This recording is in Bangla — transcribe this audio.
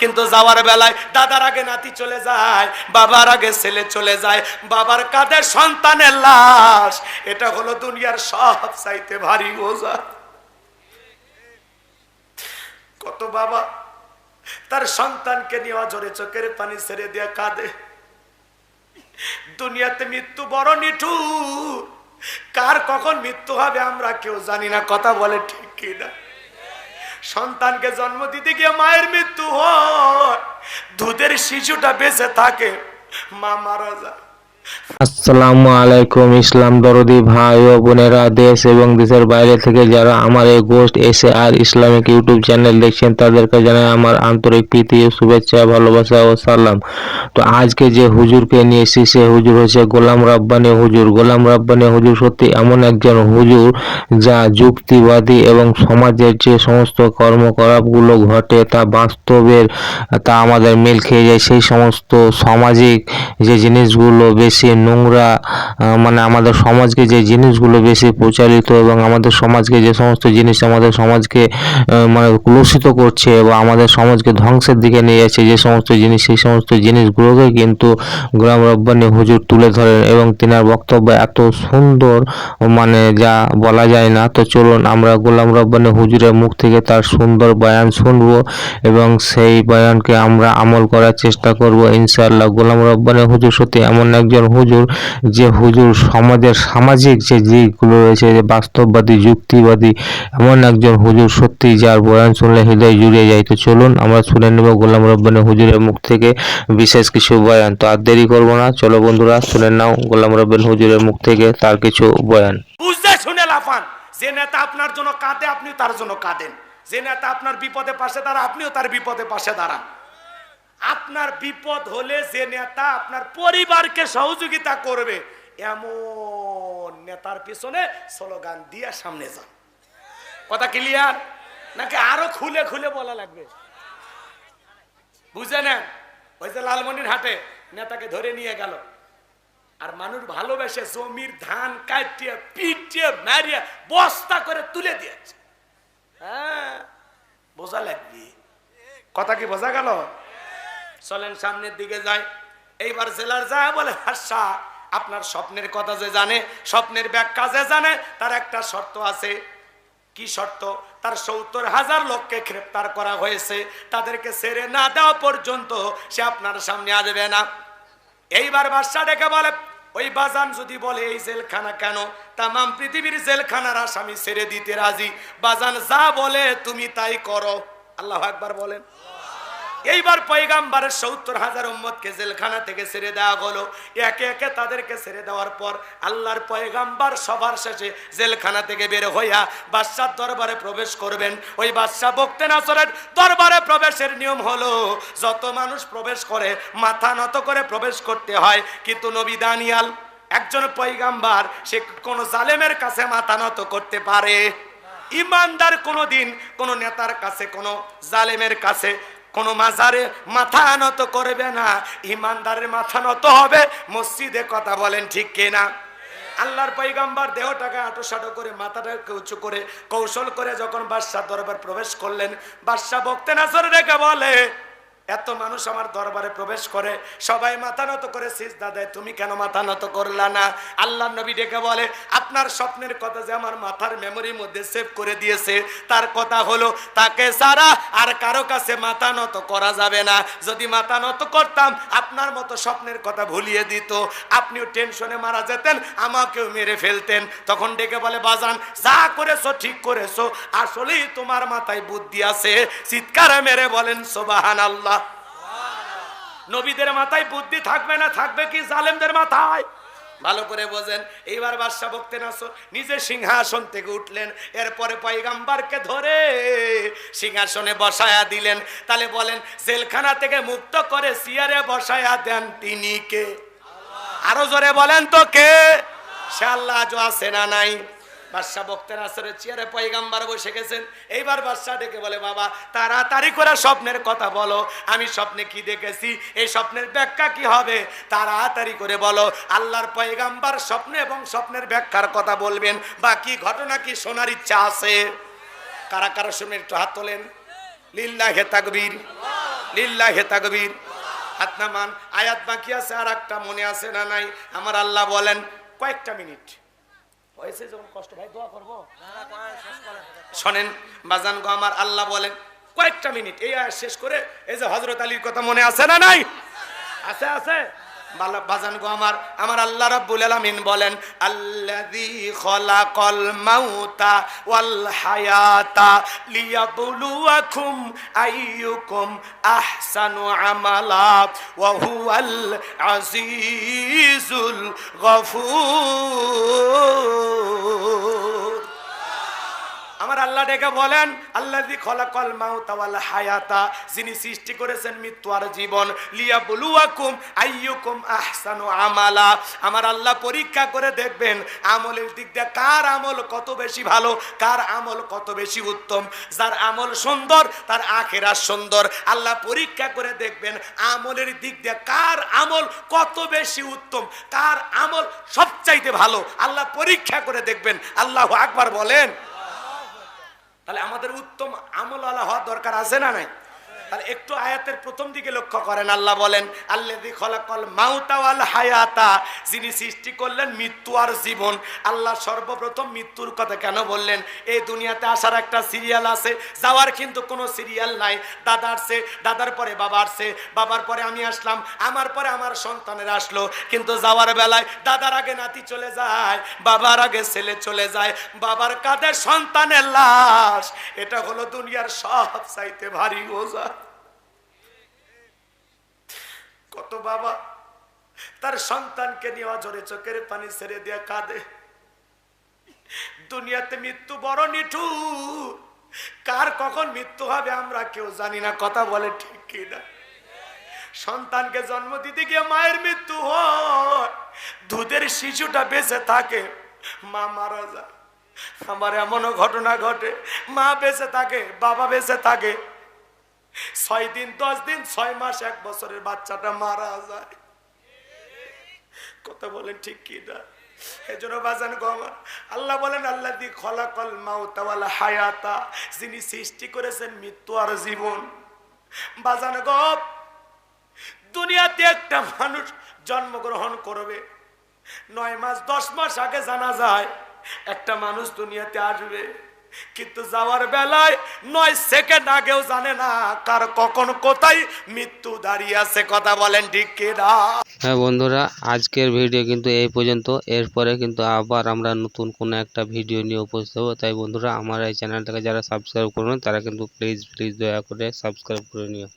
কিন্তু যাওয়ার বেলায় দাদার আগে নাতি চলে যায়, বাবার আগে ছেলে চলে যায়, বাবার কাঁধে সন্তানের লাশ। এটা হলো দুনিয়ার সব চাইতে ভারী বোঝা। কত বাবা তার সন্তানকে নিয়ে অঝরে চোখের পানি ছেড়ে দিয়ে কাঁদে। দুনিয়াতে মৃত্যু বড় নিঠুর, কার কখন মৃত্যু হবে আমরা কেউ জানি না। কথা বলে ঠিক কিনা? সন্তানকে জন্ম দিতে গিয়ে মায়ের মৃত্যু হয়, দুধের শিশুটা বেঁচে থাকে, মা মারা যায়। আসসালামু আলাইকুম ইসলাম দরদি ভাই ও বোনেরা, দেশ এবং দেশের বাইরে থেকে যারা আমার এই ghost SAR Islamic YouTube channel দেখছেন তাদেরকে জানাই আমার আন্তরিক প্রীতি ও শুভেচ্ছা, ভালোবাসা ও সালাম। তো আজকে যে হুজুরকে নিয়ে এসেছি সে হুজুর হচ্ছে গোলাম রাব্বানী হুজুর। গোলাম রাব্বানী হুজুর সত্যি এমন একজন হুজুর যা যুক্তিবাদী এবং সমাজের যে সমস্ত কর্মকলাপগুলো ঘটে তা বাস্তবের, তা আমাদের মিল খেয়ে যায়। সেই সমস্ত সামাজিক যে জিনিসগুলো বেশি নোংরা, মানে আমাদের সমাজকে যে জিনিসগুলো বেশি প্রচারিত এবং আমাদের সমাজকে যে সমস্ত জিনিস আমাদের সমাজকে মানে কলুষিত করছে এবং আমাদের সমাজকে ধ্বংসের দিকে নিয়ে যাচ্ছে যে সমস্ত জিনিস, সেই সমস্ত জিনিসগুলোকে কিন্তু গোলাম রাব্বানী হুজুর তুলে ধরেন এবং তিনার বক্তব্য এত সুন্দর, মানে যা বলা যায় না। তো চলুন আমরা গোলাম রাব্বানী হুজুরের মুখ থেকে তার সুন্দর বয়ান শুনবো এবং সেই বয়ানকে আমরা আমল করার চেষ্টা করব ইনশাআল্লাহ। গোলাম রাব্বানী হুজুর সত্যি এমন একজন হুজুর যে হুজুর সমাজের সামাজিক যে দিকগুলো রয়েছে, যে বাস্তববাদী যুক্তিবাদী এমন একজন হুজুর সত্যি যার বয়ান শুনলে হৃদয় জুড়ে যায়। তো চলুন আমরা শুনে নেব গোলাম রাব্বানী হুজুরের মুখ থেকে বিশেষ কিছু বয়ান। তো আর দেরি করবো না, চলো বন্ধুরা শুনে নাও গোলাম রাব্বানী হুজুরের মুখ থেকে তার কিছু বয়ান। বুঝতে শুনে লাফান। যে নেতা আপনার জন্য কাঁদে আপনি তার জন্য কাঁদেন, যে নেতা আপনার বিপদে পাশে দাঁড়া আপনিও তার বিপদে পাশে দাঁড়ান। আপনার বিপদ হলে যে নেতা আপনার পরিবারকে সহযোগিতা করবে এমন নেতার পিছনে স্লোগান দিয়ে সামনে যান। কথা ক্লিয়ার নাকি আরো খুলে খুলে বলা লাগবে? বুঝে নেন। ওই যে লালমনির হাটে নেতাকে ধরে নিয়ে গেল, আর মানুষ ভালোবেসে জমির ধান কাটিয়ে পিটিয়ে মারিয়ে বস্তা করে তুলে দিয়েছে। হ্যাঁ, বোঝা লাগবে। কথা কি বোঝা গেল? চলেন সামনের দিকে যাই। এইবার জেলার যায় বলে, হাসা আপনার স্বপ্নের কথা যে জানে, স্বপ্নের ব্যাখ্যা যে জানে, তার একটা শর্ত আছে। কি শর্ত? তার ৭০,০০০ লোককে গ্রেফতার করা হয়েছে, তাদেরকে ছেড়ে না দেওয়া পর্যন্ত সে আপনার সামনে আসবে না। এইবার বাদশা ডেকে বলে, ওই বাজান যদি বলে এই জেলখানা কেন, তামাম পৃথিবীর জেলখানার আসামি ছেড়ে দিতে রাজি, বাজান যা বলে তুমি তাই করো। আল্লাহু আকবার বলেন। এইবার পয়গাম্বরের ৭০,০০০ উম্মতকে জেলখানা থেকে ছেড়ে দেওয়া হলো। একে একে তাদেরকে ছেড়ে দেওয়ার পর আল্লাহর পয়গাম্বর সবার শেষে জেলখানা থেকে বের হইয়া বাদশার দরবারে প্রবেশ করবেন। ওই বাদশাহ বখতে নাসরের দরবারে প্রবেশের নিয়ম হলো যত মানুষ প্রবেশ করে মাথা নত করে প্রবেশ করতে হয়, কিন্তু নবী দানিয়াল একজন পয়গাম্বর, সে কোন জালেমের কাছে মাথা নত করতে পারে? ইমানদার কোনদিন কোন নেতার কাছে, কোন জালেমের কাছে, কোন মাজারে মাথা নত করবে না। ইমানদারের মাথা নত হবে মসজিদে। কথা বলেন ঠিক কিনা? আল্লাহর পয়গাম্বর দেহটাকে আঁটোসাঁটো করে মাথাটাকে উঁচু করে কৌশল করে যখন বাদশাহ দরবার প্রবেশ করলেন, বাদশাহ বখতে নাসর রেখে বলে, এত মানুষ আমার দরবারে প্রবেশ করে, সবাই মাথা নত করে সিজদা দেয়, তুমি কেন মাথা নত করলা না? আল্লাহর নবী ডেকে বলে, আপনার স্বপ্নের কথা যে আমার মাথার মেমোরির মধ্যে সেভ করে দিয়েছে, তার কথা হলো তাকে ছাড়া আর কারো কাছে মাথা নত করা যাবে না। যদি মাথা নত করতাম আপনার মতো স্বপ্নের কথা ভুলিয়ে দিত, আপনিও টেনশনে মারা যেতেন, আমাকেও মেরে ফেলতেন। তখন ডেকে বলে, বাজান যা করেছো ঠিক করেছো, আসলেই তোমার মাথায় বুদ্ধি আছে। চিৎকারে মেরে বলেন সুবহানাল্লাহ। নবীদের মাথায় বুদ্ধি থাকবে না, থাকবে কি জালেমদের মাথায়? ভালো করে বোঝেন। এইবার বাদশা বখতে নাসর নিজে সিংহাসন থেকে উঠলেন, এরপরে পয়গাম্বরকে ধরে সিংহাসনে বসায়া দিলেন। তাহলে বলেন, জেলখানা থেকে মুক্ত করে চেয়ারে বসায়া দেন তিনি কে? আরো জোরে বলেন তো কে? সে আল্লাহ আজও আছে না নাই? বাদশা বখতে নাসরের চেয়ারে পয়গাম্বর বসে গেছেন। এইবার বাদশা ডেকে বলে, বাবা তাড়াতাড়ি করে স্বপ্নের কথা বলো, আমি স্বপ্নে কি দেখেছি, এই স্বপ্নের ব্যাখ্যা কি হবে, তাড়াতাড়ি করে বলো। আল্লাহর পয়গাম্বর স্বপ্নে এবং স্বপ্নের ব্যাখ্যার কথা বলবেন, বাকি ঘটনা কি শোনার ইচ্ছা আছে? কারা কারা শুনে একটু হাত তোলেন। লিল্লাহে তাকবীর। লিল্লাহি তাকবীর। হাত নামান। আয়াত বাকি আছে আর একটা, মনে আছে না নাই? আমার আল্লাহ বলেন, কয়েকটা মিনিট হয়েছে যখন কষ্ট ভাই দোয়া করবো, শোনেন বাজান গো, আমার আল্লাহ বলেন কয়েকটা মিনিট এই আয়াত শেষ করে, এই যে হযরত আলীর কথা মনে আছে না নাই? আছে আছে বাজান গো আমার, আমার আল্লাহ রাব্বুল আলামিন বলেন, আল্লাযী খলাকাল মাউতা ওয়াল হায়াতা লিয়াবলুয়াকুম আইয়ুকুম আহসানু আমালা ওয়া হুয়াল আজিজুল গফুর। আমার আল্লাহ ডেকে বলেন, আল্লাযী খলাকাল মাউতা ওয়াল হায়াতা, যিনি সৃষ্টি করেছেন মৃত্যু আর জীবন, লিয়াবলুয়াকুম আইয়ুকুম আহসানু আমালা, আমার আল্লাহ পরীক্ষা করে দেখবেন আমলের দিক দিয়ে কার আমল কত বেশি ভালো, কার আমল কত বেশি উত্তম। যার আমল সুন্দর তার আখিরাত সুন্দর। আল্লাহ পরীক্ষা করে দেখবেন আমলের দিক দিয়ে কার আমল কত বেশি উত্তম, কার আমল সবচাইতে ভালো, আল্লাহ পরীক্ষা করে দেখবেন। আল্লাহু আকবার বলেন। তাহলে আমাদের উত্তম আমলওয়ালা হওয়ার দরকার আছে না নাই? তাহলে একটু আয়াতের প্রথম দিকে লক্ষ্য করেন, আল্লাহ বলেন, আল্লাযী খলাকাল মাউতা ওয়াল হায়াতা, যিনি সৃষ্টি করলেন মৃত্যু আর জীবন। আল্লাহ সর্বপ্রথম মৃত্যুর কথা কেন বললেন? এই দুনিয়াতে আসার একটা সিরিয়াল আছে, যাওয়ার কিন্তু কোনো সিরিয়াল নাই। দাদা আসছে, দাদার পরে বাবা আসছে, বাবার পরে আমি আসলাম, আমার পরে আমার সন্তানের আসলো, কিন্তু যাওয়ার বেলায় দাদার আগে নাতি চলে যায়, বাবার আগে ছেলে চলে যায়, বাবার কাঁধে সন্তানের লাশ। এটা হলো দুনিয়ার সব চাইতে ভারী বোঝা। কত বাবা তার সন্তানকে নিয়ে অঝরে চোখের পানি ছেড়ে দিয়ে কাঁদে। দুনিয়াতে মৃত্যু বড় নিঠুর, কার কখন মৃত্যু হবে আমরা কেউ জানি না। কথা বলে ঠিক কিনা? সন্তানকে জন্ম দিতে গিয়ে মায়ের মৃত্যু হয়, দুধের শিশুটা বেঁচে থাকে, মা মারা যায়। আমার এমনও ঘটনা ঘটে, মা বেঁচে থাকে, বাবা বেঁচে থাকে, 6 দিন 10 দিন 6 মাস 1 বছরের বাচ্চাটা মারা যায়। কথা বলেন ঠিক কি না? এজন্য বাজান গো আমার, আল্লাহ বলেন, আল্লাযী খলাকাল মাউতা ওয়াল হায়াতা, যিনি সৃষ্টি করেছেন মৃত্যু আর জীবন। বাজান গো, দুনিয়াতে একটা মানুষ জন্মগ্রহণ করবে, 9 মাস 10 মাস আগে জানা যায় একটা মানুষ দুনিয়াতে আসবে, কিন্তু যাওয়ার বেলায় 9 সেকেন্ড আগেও জানে না কার কখন কোথায় মৃত্যু দাঁড়িয়ে আছে। কথা বলেন ঠিক কি না? হ্যাঁ বন্ধুরা, আজকের ভিডিও কিন্তু এই পর্যন্ত। এরপরে কিন্তু আবার আমরা নতুন কোনো একটা ভিডিও নিয়ে উপস্থিত হবো। তাই বন্ধুরা, আমার এই চ্যানেলটাকে যারা সাবস্ক্রাইব করবেন তারা কিন্তু প্লিজ দয়া করে সাবস্ক্রাইব করে নিও।